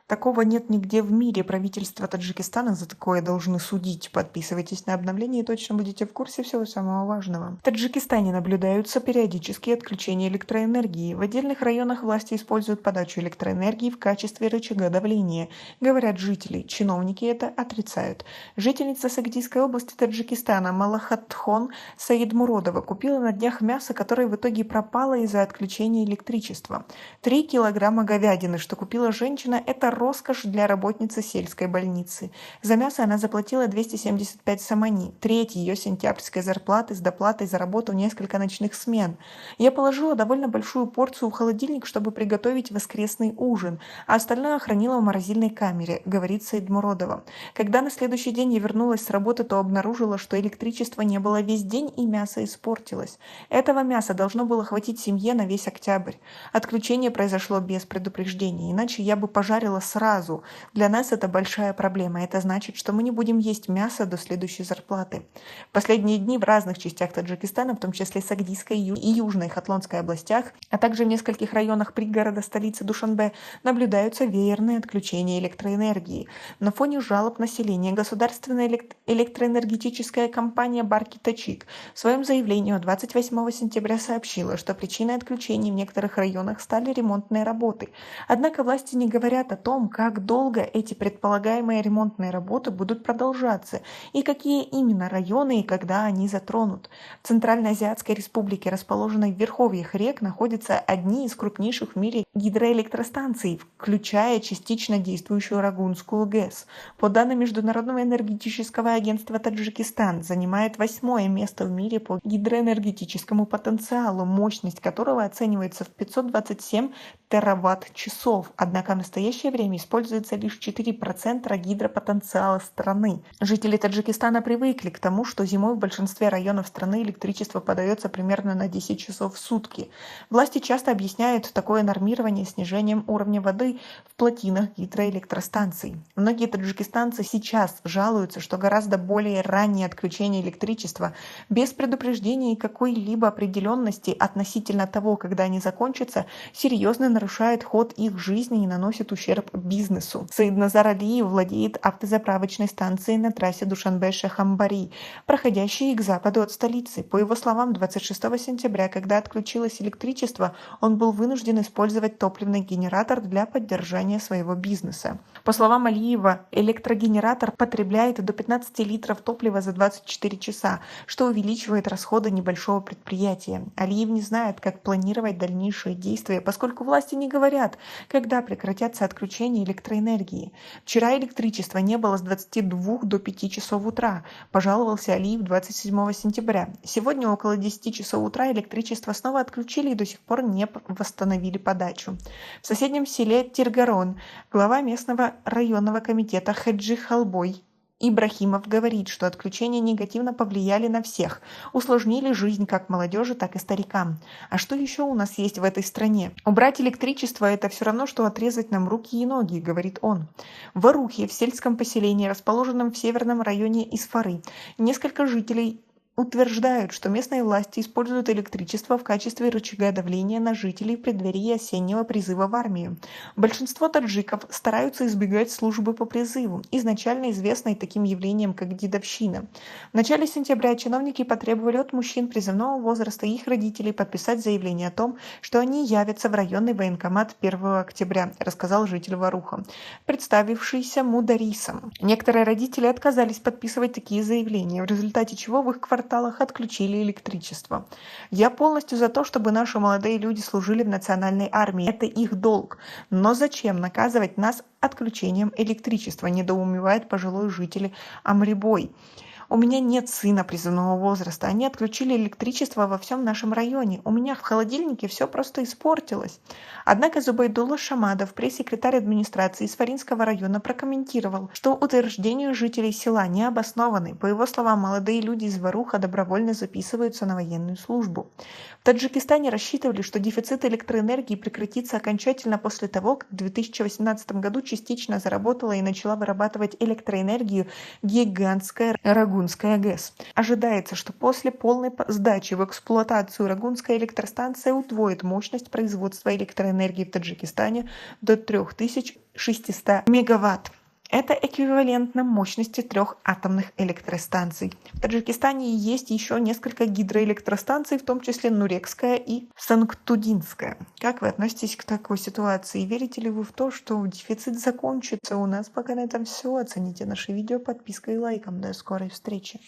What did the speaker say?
Такого нет нигде в мире. Правительство Таджикистана за такое должны судить. Подписывайтесь на обновления и точно будете в курсе всего самого важного. В Таджикистане наблюдаются периодические отключения электроэнергии. В отдельных районах власти используют подачу электроэнергии в качестве рычага давления, говорят жители. Чиновники это отрицают. Жительница Сагдийской области Таджикистана Малахатхон Саидмуродова купила на днях мясо, которое в итоге пропало из-за отключения электричества. 3 килограмма говядины, что купила женщина, это роскошь для работницы сельской больницы. За мясо она заплатила 275 самани, треть ее сентябрьской зарплаты с доплатой за работу несколько ночных смен. Я положила довольно большую порцию в холодильник, чтобы приготовить воскресный ужин, а остальное хранила в морозильной камере, говорит Саидмуродова. Когда на следующий день я вернулась с работы, то обнаружила, что электричества не было весь день и мясо испортилось. Этого мяса должно было хватить семье на весь октябрь. Отключение произошло без предупреждения, иначе я бы пожарила сразу. Для нас это большая проблема. Это значит, что мы не будем есть мясо до следующей зарплаты. В последние дни в разных частях Таджикистана, в том числе Сагдийской и Южной Хатлонской областях, а также в нескольких районах пригорода столицы Душанбе, наблюдаются веерные отключения электроэнергии. На фоне жалоб населения государственная электроэнергетическая компания Барки-Тачик в своем заявлении 28 сентября сообщила, что причиной отключений в некоторых районах стали ремонтные работы. Однако власти не говорят о том, как долго эти предполагаемые ремонтные работы будут продолжаться и какие именно районы и когда они затронут. В Центральноазиатской республике, расположенной в верховьях рек, находятся одни из крупнейших в мире гидроэлектростанций, включая частично действующую Рагунскую ГЭС. По данным Международного энергетического агентства, Таджикистан занимает 8-е место в мире по гидроэнергетическому потенциалу, мощность которого оценивается в 527 тераватт-часов. Однако в настоящее время используется лишь 4% гидропотенциала страны. Жители Таджикистана привыкли к тому, что зимой в большинстве районов страны электричество подается примерно на 10 часов в сутки. Власти часто объясняют такое нормирование снижением уровня воды в плотинах гидроэлектростанций. Многие таджикистанцы сейчас жалуются, что гораздо более раннее отключение электричества без предупреждения и какой-либо определенности относительно того, когда они закончатся, серьезно нарушает ход их жизни и наносит ущерб бизнесу. Саидназар Алиев владеет автозаправочной станцией на трассе Душанбе-Шахамбари, проходящей к западу от столицы. По его словам, 26 сентября, когда отключилось электричество, он был вынужден использовать топливный генератор для поддержания своего бизнеса. По словам Алиева, электрогенератор потребляет до 15 литров топлива за 24 часа, что увеличивает расходы небольшого предприятия. Алиев не знает, как планировать дальнейшие действия, поскольку власти не говорят, когда прекратятся отключения электроэнергии. Вчера электричества не было с 22 до 5 часов утра, пожаловался Алиев 27 сентября. Сегодня около 10 часов утра электричество снова отключили и до сих пор не восстановили подачу. В соседнем селе Тиргарон глава местного районного комитета Хаджи Халбой Ибрахимов говорит, что отключения негативно повлияли на всех, усложнили жизнь как молодежи, так и старикам. А что еще у нас есть в этой стране? Убрать электричество – это все равно, что отрезать нам руки и ноги, говорит он. В Арухе, в сельском поселении, расположенном в северном районе Исфары, несколько жителей утверждают, что местные власти используют электричество в качестве рычага давления на жителей в преддверии осеннего призыва в армию. Большинство таджиков стараются избегать службы по призыву, изначально известной таким явлением, как дедовщина. В начале сентября чиновники потребовали от мужчин призывного возраста и их родителей подписать заявление о том, что они явятся в районный военкомат 1 октября, рассказал житель Варуха, представившийся Мударисом. Некоторые родители отказались подписывать такие заявления, в результате чего в их кварталах отключили электричество. Я полностью за то, чтобы наши молодые люди служили в национальной армии. Это их долг. Но зачем наказывать нас отключением электричества, недоумевает пожилой житель Амрибой. У меня нет сына призывного возраста. Они отключили электричество во всем нашем районе. У меня в холодильнике все просто испортилось. Однако Зубайдулла Шамадов, пресс-секретарь администрации Исфаринского района, прокомментировал, что утверждения жителей села не обоснованы. По его словам, молодые люди из Варуха добровольно записываются на военную службу. В Таджикистане рассчитывали, что дефицит электроэнергии прекратится окончательно после того, как в 2018 году частично заработала и начала вырабатывать электроэнергию гигантская Рагунская Рагунская ГЭС. Ожидается, что после полной сдачи в эксплуатацию Рагунская электростанция удвоит мощность производства электроэнергии в Таджикистане до 3600 мегаватт. Это эквивалентно мощности 3 атомных электростанций. В Таджикистане есть еще несколько гидроэлектростанций, в том числе Нурекская и Санктудинская. Как вы относитесь к такой ситуации? Верите ли вы в то, что дефицит закончится? У нас пока на этом все. Оцените наше видео подпиской и лайком. До скорой встречи.